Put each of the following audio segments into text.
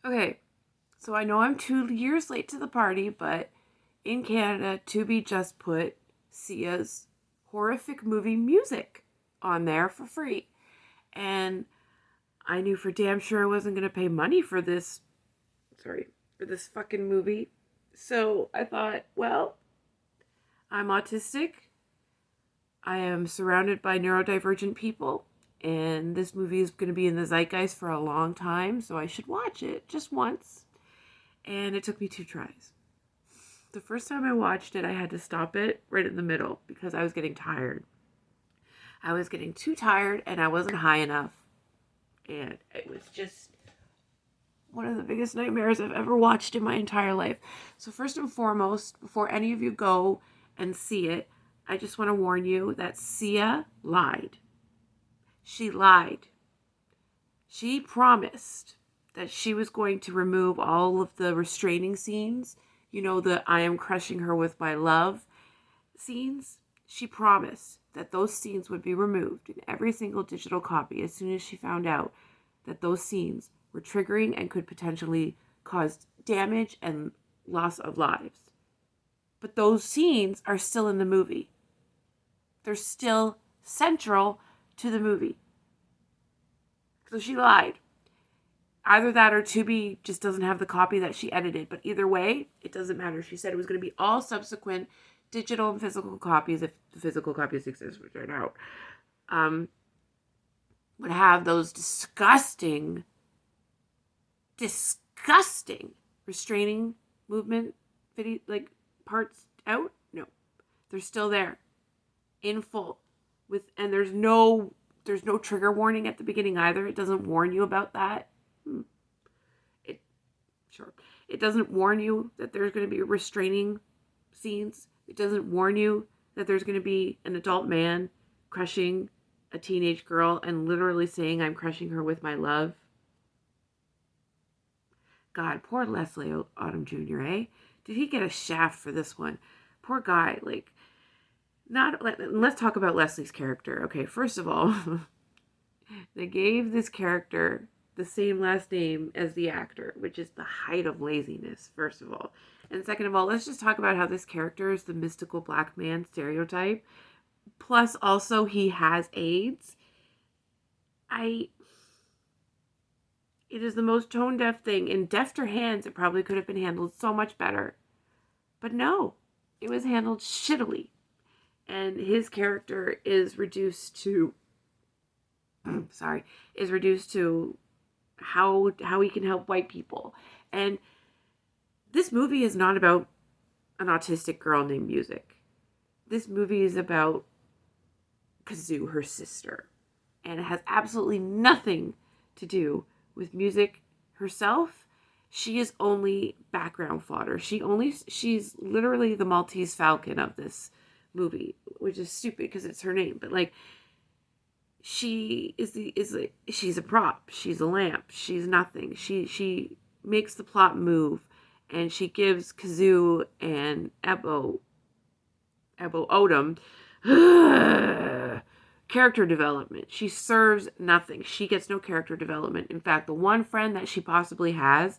Okay, so I know I'm 2 years late to the party, but in Canada, Tubi just put Sia's horrific movie music on there for free. And I knew for damn sure I wasn't going to pay money for this, for this fucking movie. So I thought, well, I'm autistic. I am surrounded by neurodivergent people. And this movie is going to be in the zeitgeist for a long time, so I should watch it just once. And it took me 2 tries. The first time I watched it, I had to stop it right in the middle because I was getting tired. I was getting too tired and I wasn't high enough. And it was just one of the biggest nightmares I've ever watched in my entire life. So first and foremost, before any of you go and see it, I just want to warn you that Sia lied. She lied. She promised that she was going to remove all of the restraining scenes, the I am crushing her with my love scenes. She promised that those scenes would be removed in every single digital copy as soon as she found out that those scenes were triggering and could potentially cause damage and loss of lives. But those scenes are still in the movie. They're still central to the movie. So she lied. Either that or Tubi just doesn't have the copy that she edited. But either way, it doesn't matter. She said it was going to be all subsequent digital and physical copies, if the physical copies exist, which I doubt, would have those disgusting restraining movement video, like parts out. No, they're still there in full and there's no trigger warning at the beginning either. It doesn't warn you about that. It doesn't warn you that there's going to be restraining scenes. It doesn't warn you that there's going to be an adult man crushing a teenage girl and literally saying, I'm crushing her with my love. God, poor Leslie Odom Jr., eh? Did he get a shaft for this one? Poor guy. Let's talk about Leslie's character. Okay, first of all, they gave this character the same last name as the actor, which is the height of laziness, first of all. And second of all, let's just talk about how this character is the mystical black man stereotype. Plus, also, he has AIDS. It is the most tone-deaf thing. In defter hands, it probably could have been handled so much better. But no, it was handled shittily. And his character is reduced to how he can help white people. And this movie is not about an autistic girl named Music. This movie is about Kazoo, her sister. And it has absolutely nothing to do with Music herself. She is only background fodder. She's literally the Maltese Falcon of this movie, which is stupid because it's her name. But she she's a prop. She's a lamp. She's nothing. She makes the plot move, and she gives Kazoo and Ebo Odom character development. She serves nothing. She gets no character development. In fact, the one friend that she possibly has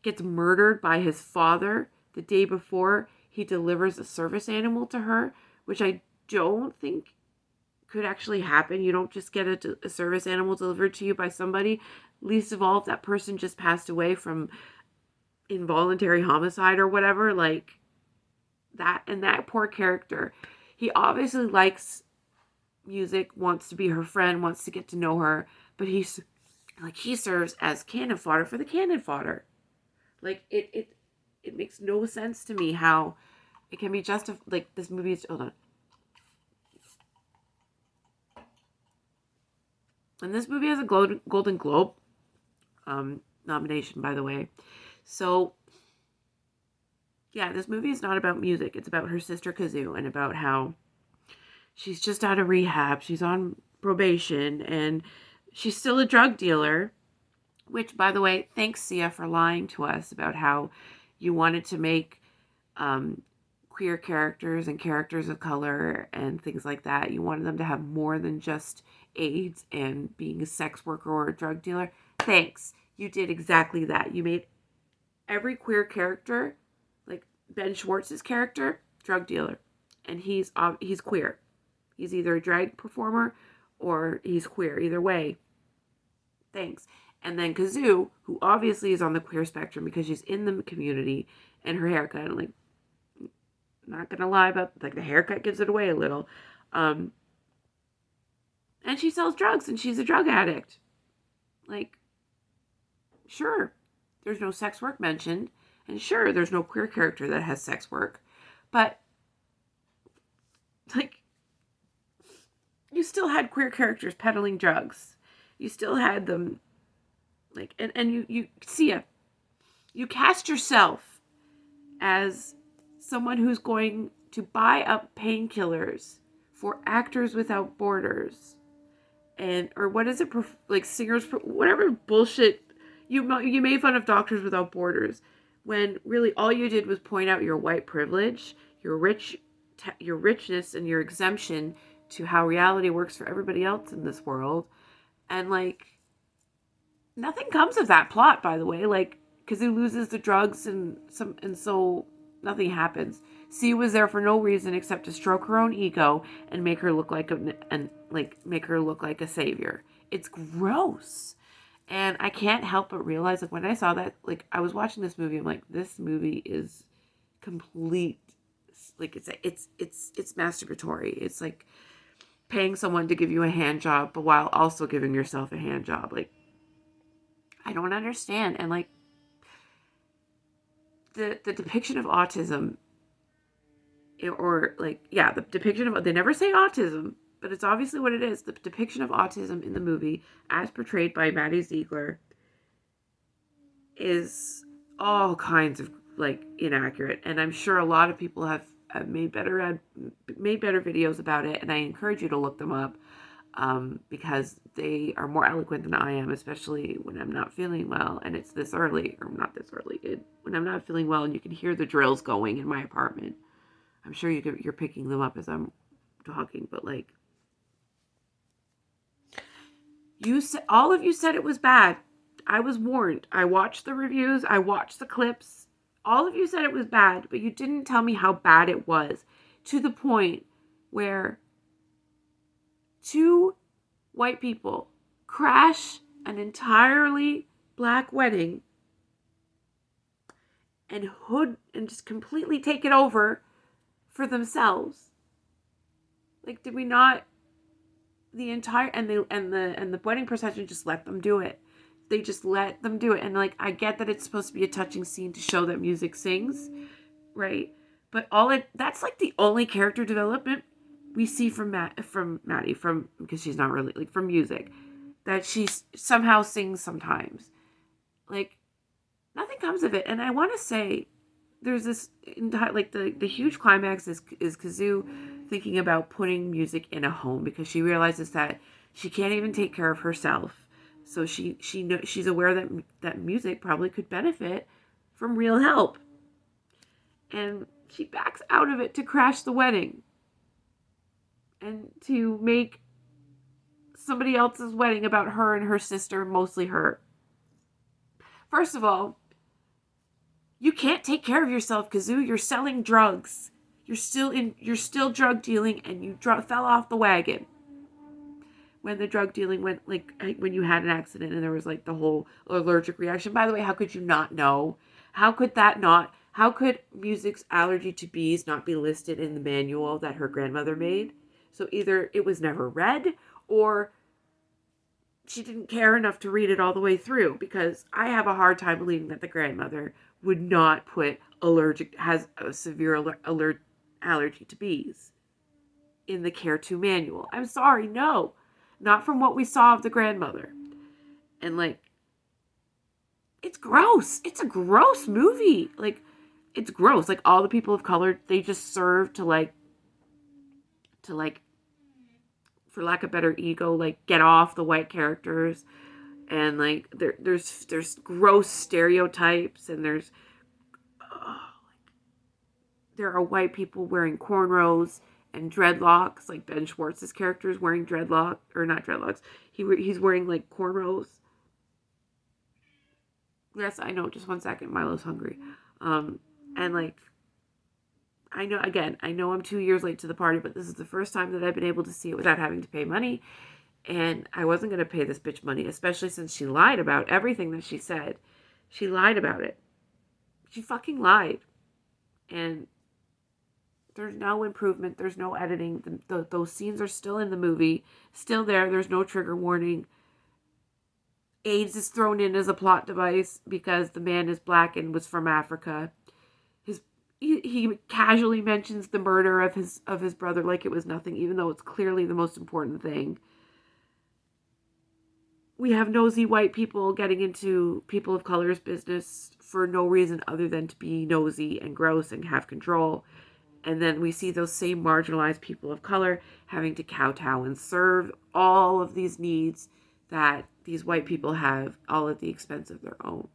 gets murdered by his father the day before he delivers a service animal to her, which I don't think could actually happen. You don't just get a service animal delivered to you by somebody, least of all if that person just passed away from involuntary homicide or whatever. That, and that poor character, he obviously likes Music, wants to be her friend, wants to get to know her, but he serves as cannon fodder for the cannon fodder. It makes no sense to me how it can be justified. This movie is, hold on. And this movie has a Golden Globe nomination, by the way. So, yeah, this movie is not about Music. It's about her sister Kazoo and about how she's just out of rehab. She's on probation and she's still a drug dealer. Which, by the way, thanks, Sia, for lying to us about how you wanted to make queer characters and characters of color and things like that. You wanted them to have more than just AIDS and being a sex worker or a drug dealer. Thanks. You did exactly that. You made every queer character, like Ben Schwartz's character, drug dealer, and he's queer. He's either a drag performer or he's queer. Either way, thanks. And then Kazoo, who obviously is on the queer spectrum because she's in the community, and her haircut, and like, not gonna lie about, like, the haircut gives it away a little. And she sells drugs and she's a drug addict. Like, sure, there's no sex work mentioned, and sure, there's no queer character that has sex work, but, like, you still had queer characters peddling drugs. You still had them, like, and you see it. You cast yourself as someone who's going to buy up painkillers for Actors Without Borders, and, or what is it, like singers, whatever bullshit. You made fun of Doctors Without Borders when really all you did was point out your white privilege, your richness, and your exemption to how reality works for everybody else in this world. And, like, nothing comes of that plot, by the way. Like, Kazoo loses the drugs and so nothing happens. C was there for no reason except to stroke her own ego and make her look like a savior. It's gross. And I can't help but realize, like, when I saw that, like, I was watching this movie, I'm like, this movie is complete, like, it's masturbatory. It's like paying someone to give you a hand job, but while also giving yourself a hand job. Like, I don't understand. And, like, the depiction of autism, or, like, yeah, the depiction of, they never say autism, but it's obviously what it is. The depiction of autism in the movie, as portrayed by Maddie Ziegler, is all kinds of, like, inaccurate. And I'm sure a lot of people have made better videos about it, and I encourage you to look them up, because they are more eloquent than I am, especially when I'm not feeling well, and it's this early, or not this early, when I'm not feeling well, and you can hear the drills going in my apartment. I'm sure you're picking them up as I'm talking, but, like, all of you said it was bad. I was warned. I watched the reviews. I watched the clips. All of you said it was bad, but you didn't tell me how bad it was, to the point where two white people crash an entirely black wedding and just completely take it over for themselves. Like, did we not? The entire, and the wedding procession just let them do it. They just let them do it. And, like, I get that it's supposed to be a touching scene to show that music sings, right? But that's, like, the only character development we see from Maddie, because she's not really, like, from music, that she somehow sings sometimes. Like, nothing comes of it. And I want to say, there's this, like, the huge climax is Kazoo thinking about putting music in a home, because she realizes that she can't even take care of herself. So she's aware that music probably could benefit from real help. And she backs out of it to crash the wedding and to make somebody else's wedding about her and her sister, mostly her. First of all, you can't take care of yourself, Kazoo. You're selling drugs. You're still drug dealing, and you fell off the wagon when the drug dealing went, like, when you had an accident and there was, like, the whole allergic reaction. By the way, how could you not know? How could music's allergy to bees not be listed in the manual that her grandmother made? So either it was never read, or she didn't care enough to read it all the way through, because I have a hard time believing that the grandmother would not put has a severe allergy to bees in the Care To manual. I'm sorry, no. Not from what we saw of the grandmother. And, like, it's gross. It's a gross movie. Like, it's gross. Like, all the people of color, they just serve to for lack of better ego, like, get off the white characters. And, like, there's gross stereotypes, and there are white people wearing cornrows and dreadlocks, like Ben Schwartz's character is wearing he's wearing, like, cornrows. Yes, I know. Just 1 second. Milo's hungry. And like, I know I'm 2 years late to the party, but this is the first time that I've been able to see it without having to pay money. And I wasn't going to pay this bitch money, especially since she lied about everything that she said. She lied about it. She fucking lied. And there's no improvement. There's no editing. Those scenes are still in the movie, still there. There's no trigger warning. AIDS is thrown in as a plot device because the man is black and was from Africa. He casually mentions the murder of his brother like it was nothing, even though it's clearly the most important thing. We have nosy white people getting into people of color's business for no reason other than to be nosy and gross and have control. And then we see those same marginalized people of color having to kowtow and serve all of these needs that these white people have, all at the expense of their own.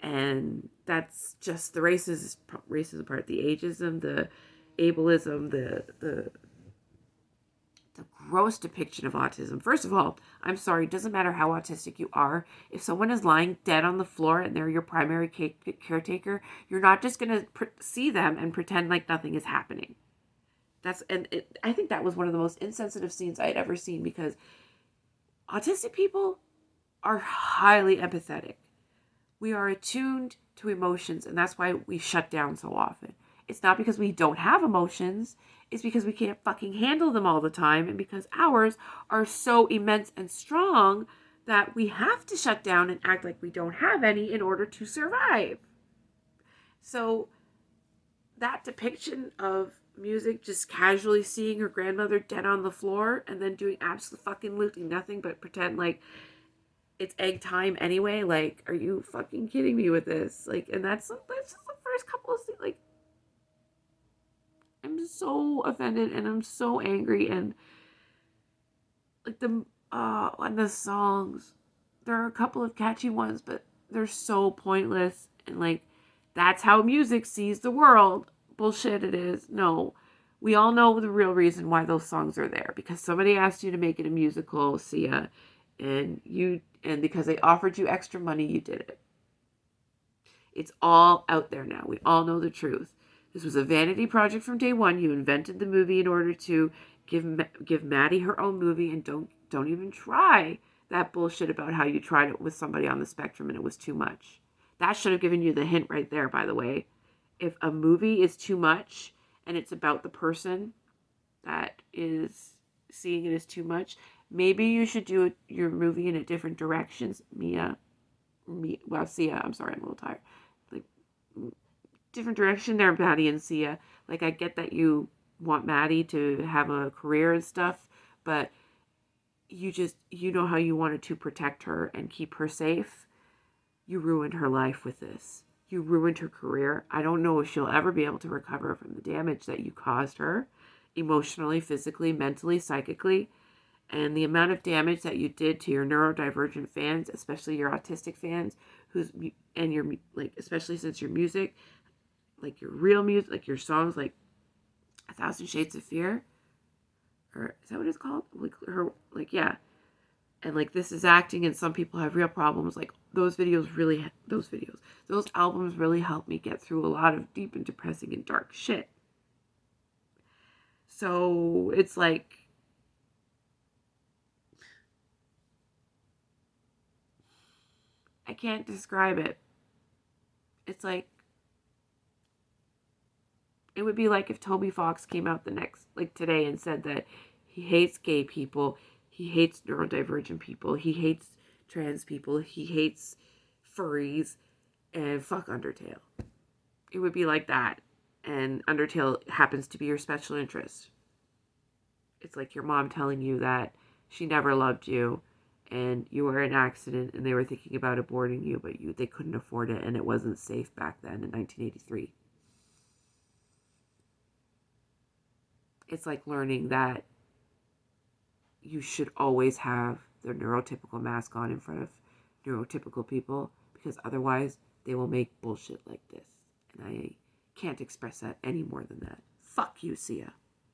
And that's just the racism part, the ageism, the ableism, the gross depiction of autism. First of all, I'm sorry, it doesn't matter how autistic you are. If someone is lying dead on the floor and they're your primary caretaker, you're not just going to see them and pretend like nothing is happening. I think that was one of the most insensitive scenes I had ever seen, because autistic people are highly empathetic. We are attuned to emotions, and that's why we shut down so often. It's not because we don't have emotions. It's because we can't fucking handle them all the time, and because ours are so immense and strong that we have to shut down and act like we don't have any in order to survive. So that depiction of music just casually seeing her grandmother dead on the floor and then doing absolutely nothing but pretend like it's egg time anyway. Like, are you fucking kidding me with this? Like, and that's just the first couple of things. Like, I'm so offended and I'm so angry, and like and the songs, there are a couple of catchy ones, but they're so pointless, and like, that's how music sees the world. Bullshit it is. No. We all know the real reason why those songs are there, because somebody asked you to make it a musical, Sia, and because they offered you extra money, you did it. It's all out there now. We all know the truth. This was a vanity project from day one. You invented the movie in order to give Maddie her own movie, and don't even try that bullshit about how you tried it with somebody on the spectrum and it was too much. That should have given you the hint right there, by the way. If a movie is too much and it's about the person that is seeing it as too much, maybe you should do your movie in a different directions, Sia, I'm sorry, I'm a little tired. Like, different direction there, Maddie and Sia. Like, I get that you want Maddie to have a career and stuff, but you know how you wanted to protect her and keep her safe. You ruined her life with this. You ruined her career. I don't know if she'll ever be able to recover from the damage that you caused her, emotionally, physically, mentally, psychically. And the amount of damage that you did to your neurodivergent fans, especially your autistic fans, especially since your music, like your real music, like your songs, like 1,000 Shades of Fear, or is that what it's called? Yeah. And like, This Is Acting, and Some People Have Real Problems. Like, those albums really helped me get through a lot of deep and depressing and dark shit. So it's like, I can't describe it. It's like, it would be like if Toby Fox came out today and said that he hates gay people, he hates neurodivergent people, he hates trans people, he hates furries, and fuck Undertale. It would be like that. And Undertale happens to be your special interest. It's like your mom telling you that she never loved you and you were an accident and they were thinking about aborting you, but they couldn't afford it and it wasn't safe back then in 1983. It's like learning that you should always have the neurotypical mask on in front of neurotypical people, because otherwise they will make bullshit like this. And I can't express that any more than that. Fuck you, Sia.